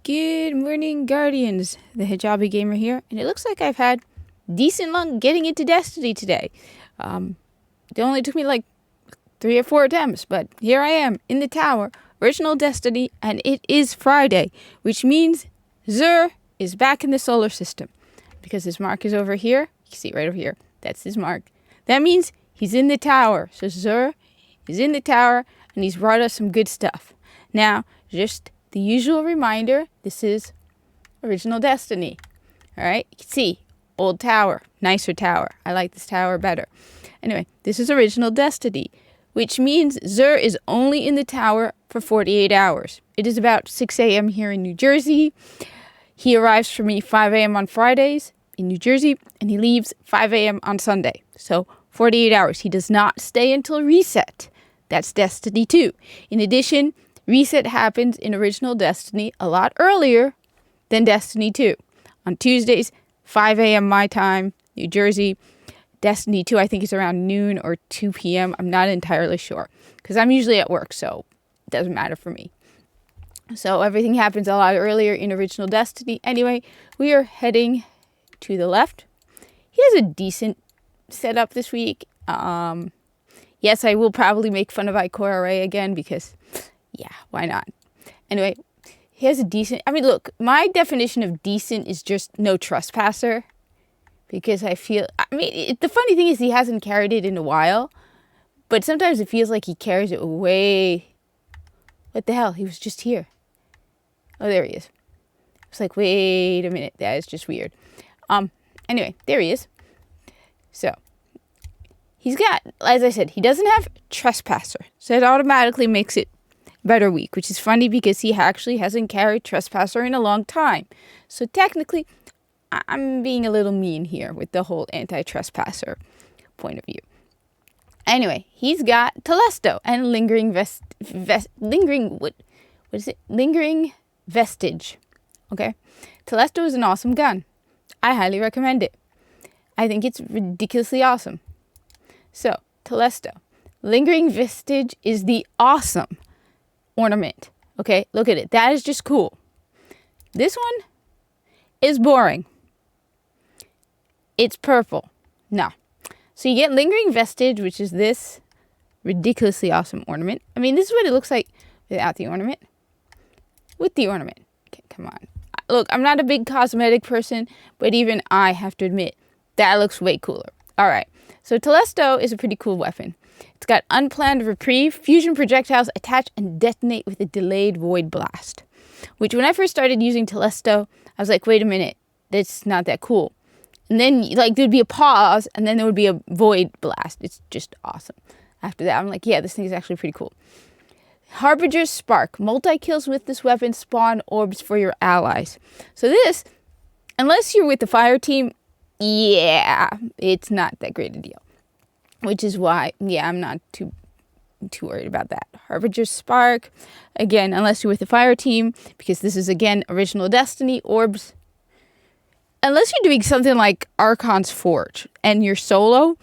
Good morning, Guardians. The Hijabi Gamer here, and it looks like I've had decent luck getting into Destiny today. It only took me like 3 or 4 attempts, but here I am in the tower, original Destiny, and it is Friday, which means Xur is back in the solar system. Because his mark is over here, you can see it right over here, that's his mark. That means he's in the tower. So Xur is in the tower, and he's brought us some good stuff. Now, just the usual reminder, this is original Destiny. Alright, you can see, old tower, nicer tower. I like this tower better. Anyway, this is original Destiny, which means Xur is only in the tower for 48 hours. It is about 6 a.m. here in New Jersey. He arrives for me 5 a.m. on Fridays in New Jersey, and he leaves 5 a.m. on Sunday. So 48 hours. He does not stay until reset. That's Destiny 2. In addition, reset happens in original Destiny a lot earlier than Destiny 2. On Tuesdays, 5 a.m. my time, New Jersey. Destiny 2, I think, is around noon or 2 p.m. I'm not entirely sure, because I'm usually at work, so it doesn't matter for me. So everything happens a lot earlier in original Destiny. Anyway, we are heading to the left. He has a decent setup this week. Yes, I will probably make fun of Ikora Ray again, because yeah, why not? Anyway, he has a decent... I mean, look, my definition of decent is just no trespasser. Because I feel... I mean, the funny thing is he hasn't carried it in a while. But sometimes it feels like he carries it way... What the hell? He was just here. Oh, there he is. It's like, wait a minute. That is just weird. Anyway, there he is. So, he's got... As I said, he doesn't have trespasser. So it automatically makes it better week, which is funny because he actually hasn't carried trespasser in a long time. So technically, I'm being a little mean here with the whole anti-trespasser point of view. Anyway, he's got Telesto and lingering lingering vestige. Okay, Telesto is an awesome gun. I highly recommend it. I think it's ridiculously awesome. So Telesto, lingering vestige is the awesome ornament. Okay, look at it. That is just cool. This one is boring. It's purple. No. So you get lingering vestige, which is this ridiculously awesome ornament. I mean, this is what it looks like without the ornament. With the ornament. Okay, come on. Look, I'm not a big cosmetic person, but even I have to admit, that looks way cooler. All right. So Telesto is a pretty cool weapon. It's got unplanned reprieve, fusion projectiles attach and detonate with a delayed void blast. Which when I first started using Telesto, I was like, wait a minute, that's not that cool. And then like there'd be a pause and then there would be a void blast. It's just awesome. After that, I'm like, yeah, this thing is actually pretty cool. Harbinger's Spark. Multi-kills with this weapon spawn orbs for your allies. So this, unless you're with the fire team, yeah, it's not that great a deal. Which is why, yeah, I'm not too worried about that. Harbinger's Spark, again, unless you're with the fire team, because this is, again, original Destiny, orbs. Unless you're doing something like Archon's Forge and you're solo,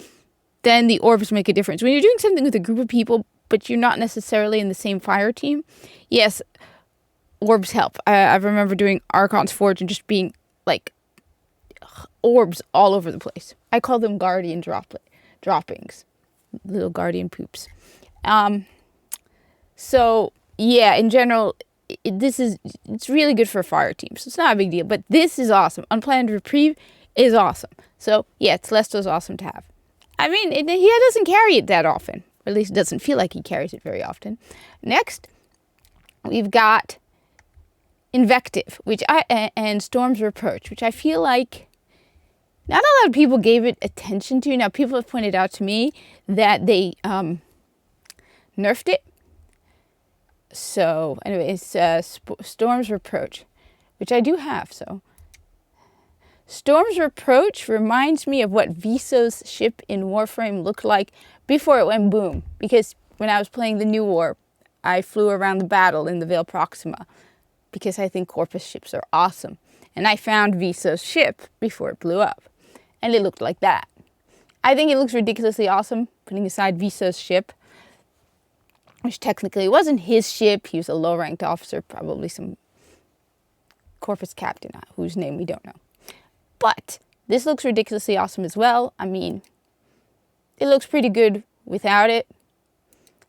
then the orbs make a difference. When you're doing something with a group of people, but you're not necessarily in the same fire team, yes, orbs help. I remember doing Archon's Forge and just being, like, orbs all over the place. I call them guardian droppings. Little guardian poops. So, yeah, in general, it's really good for a fire team. So it's not a big deal. But this is awesome. Unplanned reprieve is awesome. So, yeah, Telesto's awesome to have. I mean, he doesn't carry it that often. Or at least it doesn't feel like he carries it very often. Next, we've got Invective, and Storm's Reproach, which I feel like not a lot of people gave it attention to. Now, people have pointed out to me that they nerfed it. So, anyway, it's Storm's Reproach, which I do have, so. Storm's Reproach reminds me of what Viso's ship in Warframe looked like before it went boom. Because when I was playing the New War, I flew around the battle in the Veil Proxima. Because I think Corpus ships are awesome. And I found Viso's ship before it blew up. And it looked like that. I think it looks ridiculously awesome, putting aside Viso's ship. which technically wasn't his ship. He was a low-ranked officer, probably some Corpus Captain, whose name we don't know. But this looks ridiculously awesome as well. I mean, it looks pretty good without it.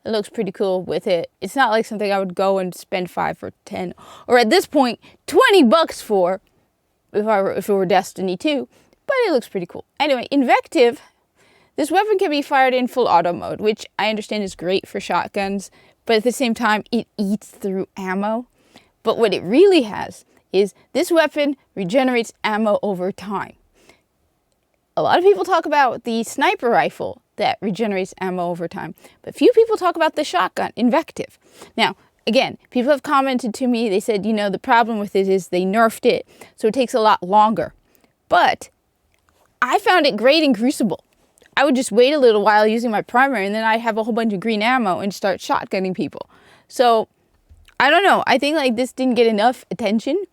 It looks pretty cool with it. It's not like something I would go and spend 5 or 10, or at this point, $20 for if it were Destiny 2. But it looks pretty cool. Anyway, Invective. This weapon can be fired in full auto mode, which I understand is great for shotguns, but at the same time, it eats through ammo. But what it really has is this weapon regenerates ammo over time. A lot of people talk about the sniper rifle that regenerates ammo over time, but few people talk about the shotgun, Invective. Now, again, people have commented to me, they said, the problem with it is they nerfed it, so it takes a lot longer. But I found it great in Crucible. I would just wait a little while using my primary, and then I'd have a whole bunch of green ammo and start shotgunning people. So, I don't know. I think this didn't get enough attention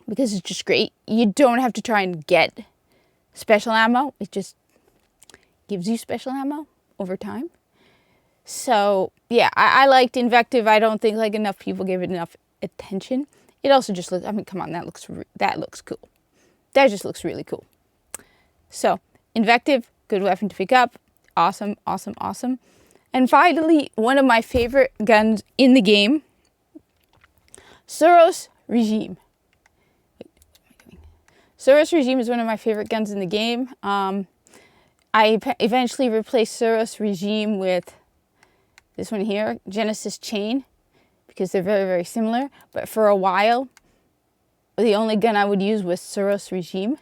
because it's just great. You don't have to try and get special ammo. It just gives you special ammo over time. So, yeah, I liked Invective. I don't think enough people gave it enough attention. It also just looks, come on, that looks cool. That just looks really cool. So, Invective, good weapon to pick up. Awesome, awesome, awesome. And finally, one of my favorite guns in the game, Suros Regime. Suros Regime is one of my favorite guns in the game. I eventually replaced Suros Regime with this one here, Genesis Chain, because they're very, very similar. But for a while, the only gun I would use was Suros Regime,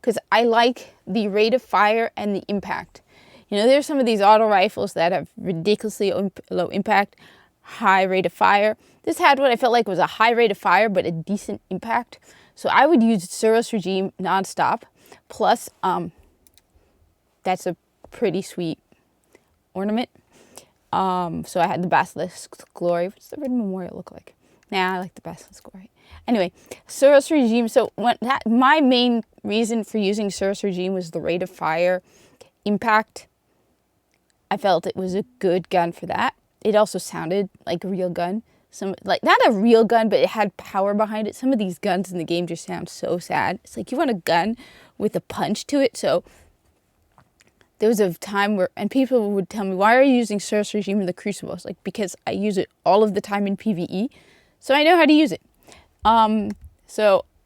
because I like the rate of fire and the impact. There's some of these auto rifles that have ridiculously low impact, high rate of fire. This had what I felt like was a high rate of fire, but a decent impact. So I would use Suros Regime nonstop. Plus, that's a pretty sweet ornament. So I had the Basilisk's Glory. What's the Red Memorial look like? Nah, I like the Basilisk's Glory. Anyway, Suros Regime. So my main reason for using Suros Regime was the rate of fire, impact. I felt it was a good gun for that. It also sounded like a real gun. Not a real gun, but it had power behind it. Some of these guns in the game just sound so sad. It's like you want a gun with a punch to it. So there was a time where, and people would tell me, why are you using Suros Regime in the Crucible? I was like, because I use it all of the time in PvE. So I know how to use it. I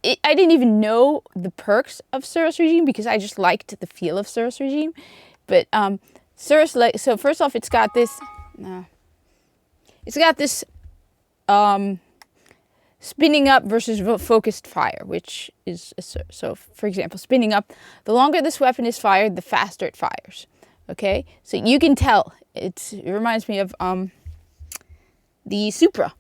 didn't even know the perks of Suros Regime because I just liked the feel of Suros Regime. But so first off, it's got this spinning up versus focused fire, which is, so for example, spinning up, the longer this weapon is fired, the faster it fires. Okay, so you can tell, it reminds me of the Supra.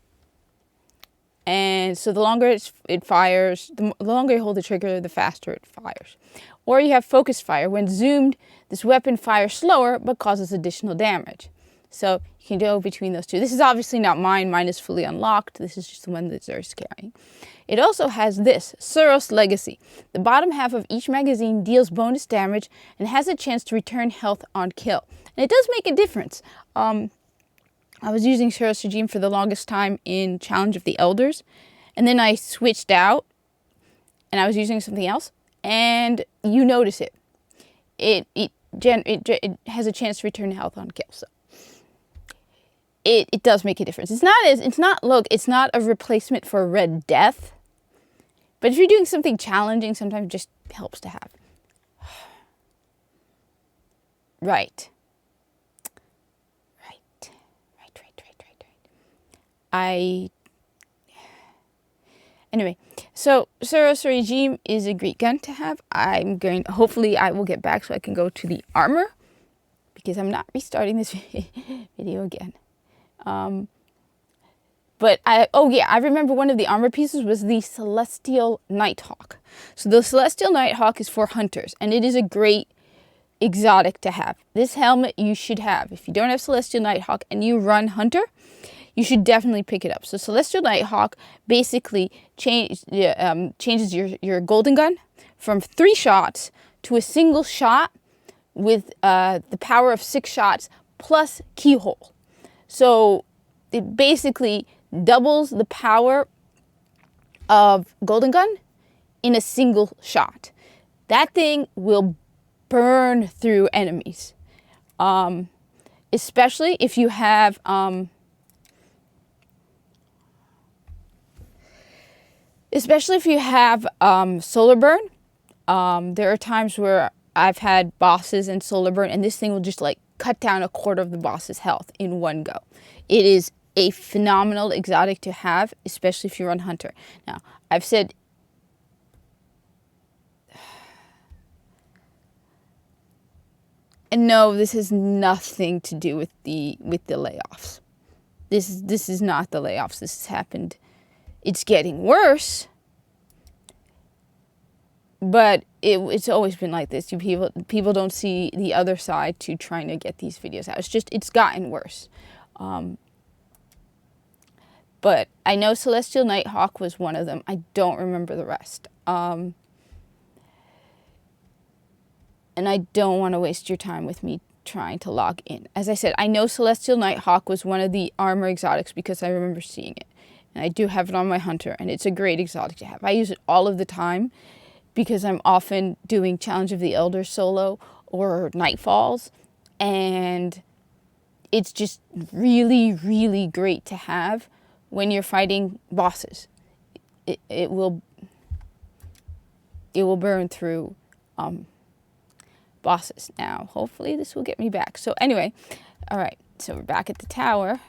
And so the longer it fires, the longer you hold the trigger, the faster it fires. Or you have focused fire. When zoomed, this weapon fires slower but causes additional damage. So you can go between those two. This is obviously not mine. Mine is fully unlocked. This is just the one that Xur's carrying. It also has this, Suros Legacy. The bottom half of each magazine deals bonus damage and has a chance to return health on kill. And it does make a difference. I was using Suros Regime for the longest time in Challenge of the Elders. And then I switched out and I was using something else. And you notice it. It has a chance to return health on kill. So it does make a difference. It's not a replacement for Red Death. But if you're doing something challenging, sometimes it just helps to have. Right. Anyway, so Suros Regime is a great gun to have. Hopefully I will get back so I can go to the armor, because I'm not restarting this video again. But I remember one of the armor pieces was the Celestial Nighthawk. So the Celestial Nighthawk is for hunters, and it is a great exotic to have. This helmet you should have. If you don't have Celestial Nighthawk and you run hunter, you should definitely pick it up. So Celestial Nighthawk basically changes your golden gun from 3 shots to a single shot with the power of 6 shots plus keyhole. So it basically doubles the power of Golden Gun in a single shot. That thing will burn through enemies. Especially if you have solar burn. There are times where I've had bosses and solar burn, and this thing will just like cut down a quarter of the boss's health in one go. It is a phenomenal exotic to have, especially if you run Hunter. Now, I've said and no, this has nothing to do with the layoffs. This is not the layoffs. This has happened. It's getting worse. But it's always been like this. People don't see the other side to trying to get these videos out. It's gotten worse. But I know Celestial Nighthawk was one of them. I don't remember the rest. And I don't want to waste your time with me trying to log in. As I said, I know Celestial Nighthawk was one of the armor exotics because I remember seeing it. And I do have it on my Hunter, and it's a great exotic to have. I use it all of the time because I'm often doing Challenge of the Elders solo or Nightfalls, and it's just really, really great to have when you're fighting bosses. It will burn through bosses. Now, hopefully this will get me back. So anyway, all right, so we're back at the tower.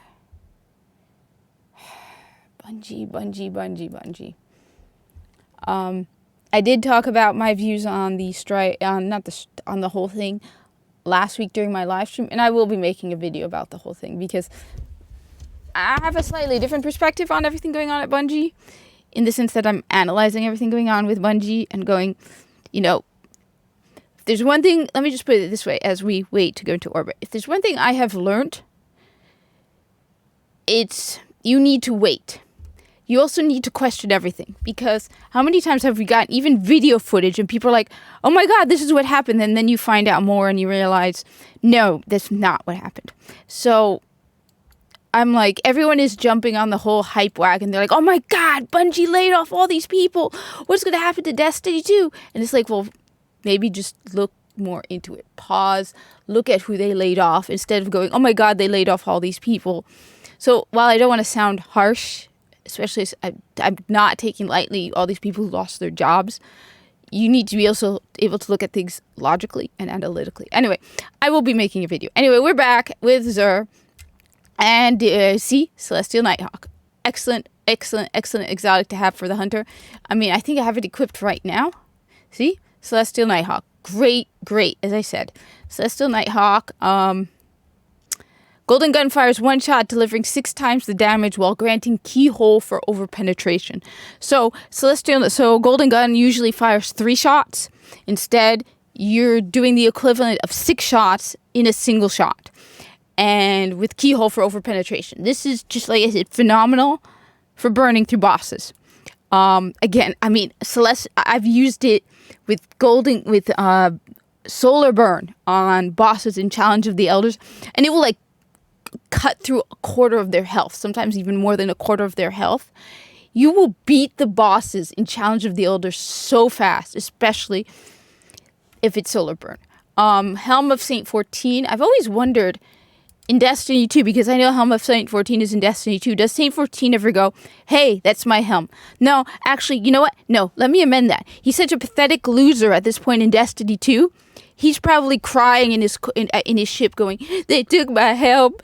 Bungie. I did talk about my views on the strike, on the whole thing last week during my live stream, and I will be making a video about the whole thing because I have a slightly different perspective on everything going on at Bungie, in the sense that I'm analyzing everything going on with Bungie and going, if there's one thing, let me just put it this way as we wait to go into orbit. If there's one thing I have learned, it's you need to wait. You also need to question everything, because how many times have we gotten even video footage and people are like, oh my God, this is what happened. And then you find out more and you realize, no, that's not what happened. So I'm like, everyone is jumping on the whole hype wagon. They're like, oh my God, Bungie laid off all these people. What's going to happen to Destiny 2? And it's like, well, maybe just look more into it. Pause, look at who they laid off instead of going, oh my God, they laid off all these people. So while I don't want to sound harsh, especially as I'm not taking lightly all these people who lost their jobs, you need to be also able to look at things logically and analytically. Anyway, I will be making a video. Anyway, we're back with Xur and see Celestial Nighthawk. Excellent exotic to have for the Hunter. I mean, I think I have it equipped right now. See? Celestial Nighthawk. Great, as I said. Celestial Nighthawk, Golden Gun fires one shot, delivering 6 times the damage while granting keyhole for overpenetration. So Golden Gun usually fires 3 shots. Instead, you're doing the equivalent of 6 shots in a single shot, and with keyhole for overpenetration. This is just, like I said, phenomenal for burning through bosses. Again, I mean, I've used it with solar burn on bosses in Challenge of the Elders, and it will like cut through a quarter of their health, sometimes even more than a quarter of their health. You will beat the bosses in Challenge of the Elders so fast, especially if it's solar burn. Helm of Saint 14. I've always wondered in Destiny 2, because I know Helm of Saint 14 is in Destiny 2. Does Saint 14 ever go, hey, that's my helm? No, actually, you know what? No, let me amend that. He's such a pathetic loser at this point in Destiny 2. He's probably crying in his ship going, they took my helm.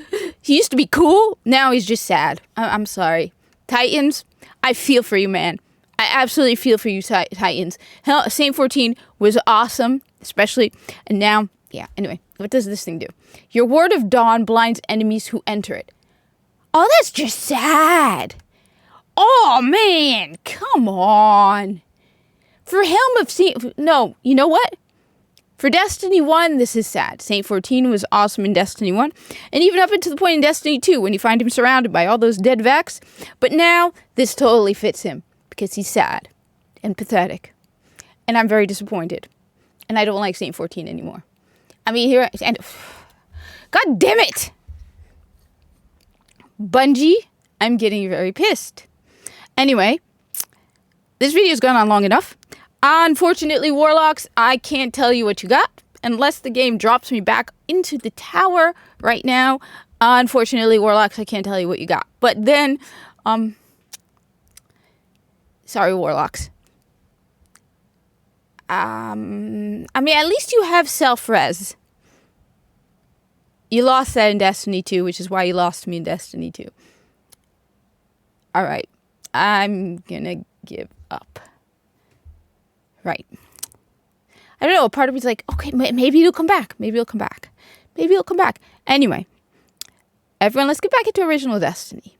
He used to be cool. Now he's just sad. I'm sorry. Titans, I feel for you, man. I absolutely feel for you, Titans. Saint 14 was awesome, especially. And now, yeah, anyway, what does this thing do? Your Ward of Dawn blinds enemies who enter it. Oh, that's just sad. Oh, man, come on. For Helm of Saint... No, you know what? For Destiny 1, this is sad. Saint 14 was awesome in Destiny 1. And even up until the point in Destiny 2 when you find him surrounded by all those dead Vex. But now, this totally fits him. Because he's sad. And pathetic. And I'm very disappointed. And I don't like Saint 14 anymore. I mean, God damn it! Bungie, I'm getting very pissed. Anyway, this video's gone on long enough. Unfortunately, Warlocks, I can't tell you what you got unless the game drops me back into the tower right now. Unfortunately, Warlocks, I can't tell you what you got. But then, sorry, Warlocks. I mean, at least you have self-res. You lost that in Destiny 2, which is why you lost me in Destiny 2. Alright. I'm gonna give up. Right. I don't know. Part of me's like, okay, maybe it'll come back. Maybe it'll come back. Maybe it'll come back. Anyway. Everyone, let's get back into original Destiny.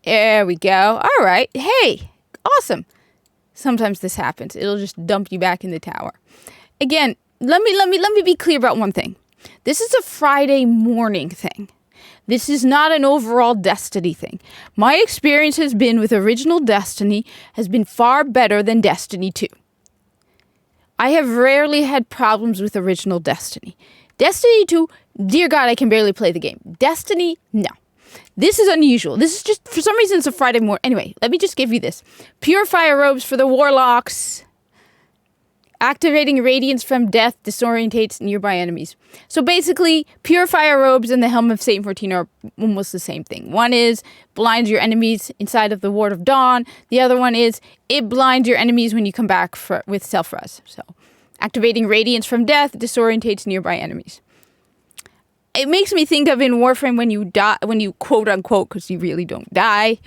There we go. Alright. Hey. Awesome. Sometimes this happens. It'll just dump you back in the tower. Again, let me be clear about one thing. This is a Friday morning thing. This is not an overall Destiny thing. My experience has been with original Destiny has been far better than Destiny 2. I have rarely had problems with original Destiny. Destiny 2, dear God, I can barely play the game. Destiny, no. This is unusual. This is just, for some reason, it's a Friday morning. Anyway, let me just give you this. Purifier robes for the Warlocks. Activating radiance from death disorientates nearby enemies. So basically, Purifier robes and the Helm of Saint 14 are almost the same thing. One is blinds your enemies inside of the Ward of Dawn. The other one is it blinds your enemies when you come back with self-res. So, activating radiance from death disorientates nearby enemies. It makes me think of in Warframe when you die, when you quote unquote, because you really don't die,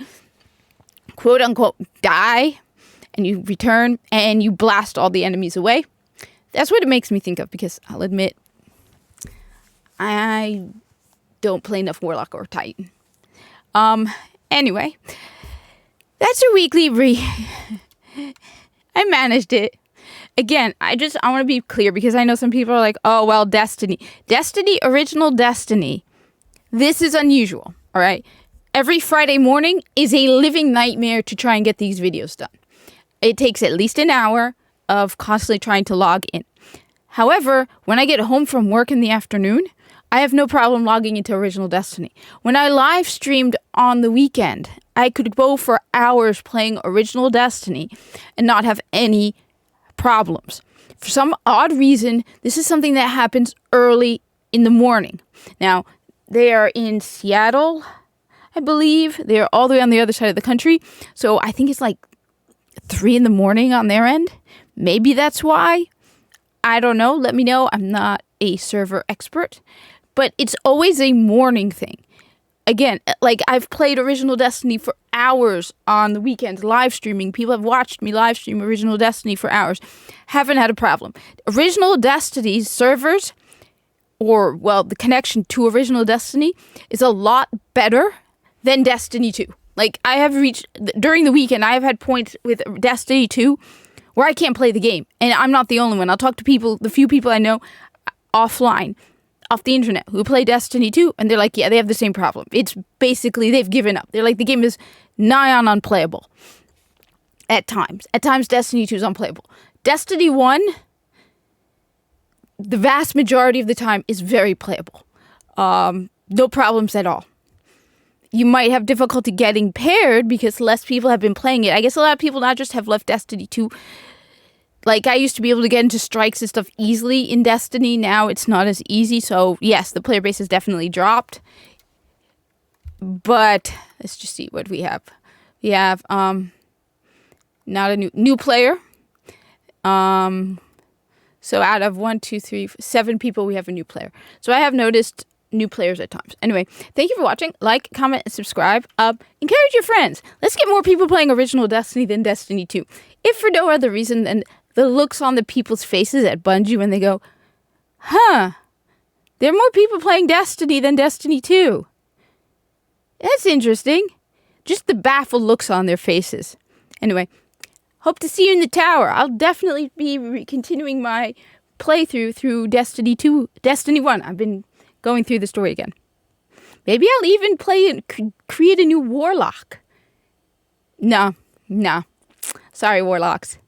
quote unquote die. And you return, and you blast all the enemies away. That's what it makes me think of, because I'll admit, I don't play enough Warlock or Titan. Anyway, that's your weekly I managed it. Again, I want to be clear, because I know some people are like, oh, well, Destiny. Original Destiny. This is unusual, all right? Every Friday morning is a living nightmare to try and get these videos done. It takes at least an hour of constantly trying to log in. However, when I get home from work in the afternoon, I have no problem logging into Original Destiny. When I live streamed on the weekend, I could go for hours playing Original Destiny and not have any problems. For some odd reason, this is something that happens early in the morning. Now, they are in Seattle, I believe. They are all the way on the other side of the country. So I think it's like 3 a.m. on their end. Maybe that's why. I don't know. Let me know. I'm not a server expert. But it's always a morning thing. Again, like I've played Original Destiny for hours on the weekends, live streaming. People have watched me live stream Original Destiny for hours. Haven't had a problem. Original Destiny's servers, or, well, the connection to Original Destiny is a lot better than Destiny 2. Like, I have reached, during the weekend, I have had points with Destiny 2 where I can't play the game. And I'm not the only one. I'll talk to people, the few people I know offline, off the internet, who play Destiny 2, and they're like, yeah, they have the same problem. It's basically, they've given up. They're like, the game is nigh on unplayable. At times. At times, Destiny 2 is unplayable. Destiny 1, the vast majority of the time, is very playable. No problems at all. You might have difficulty getting paired because less people have been playing it. I guess a lot of people not just have left Destiny 2. Like, I used to be able to get into strikes and stuff easily in Destiny. Now it's not as easy. So, yes, the player base has definitely dropped. But, let's just see what we have. We have, not a new player. So, out of 7 people, we have a new player. So, I have noticed new players at times. Anyway, thank you for watching. Like, comment, and subscribe. Encourage your friends. Let's get more people playing Original Destiny than Destiny 2. If for no other reason than the looks on the people's faces at Bungie when they go, huh, there are more people playing Destiny than Destiny 2. That's interesting. Just the baffled looks on their faces. Anyway, hope to see you in the tower. I'll definitely be continuing my playthrough through Destiny 2, Destiny 1. I've been going through the story again. Maybe I'll even play and create a new Warlock. No. Sorry, Warlocks.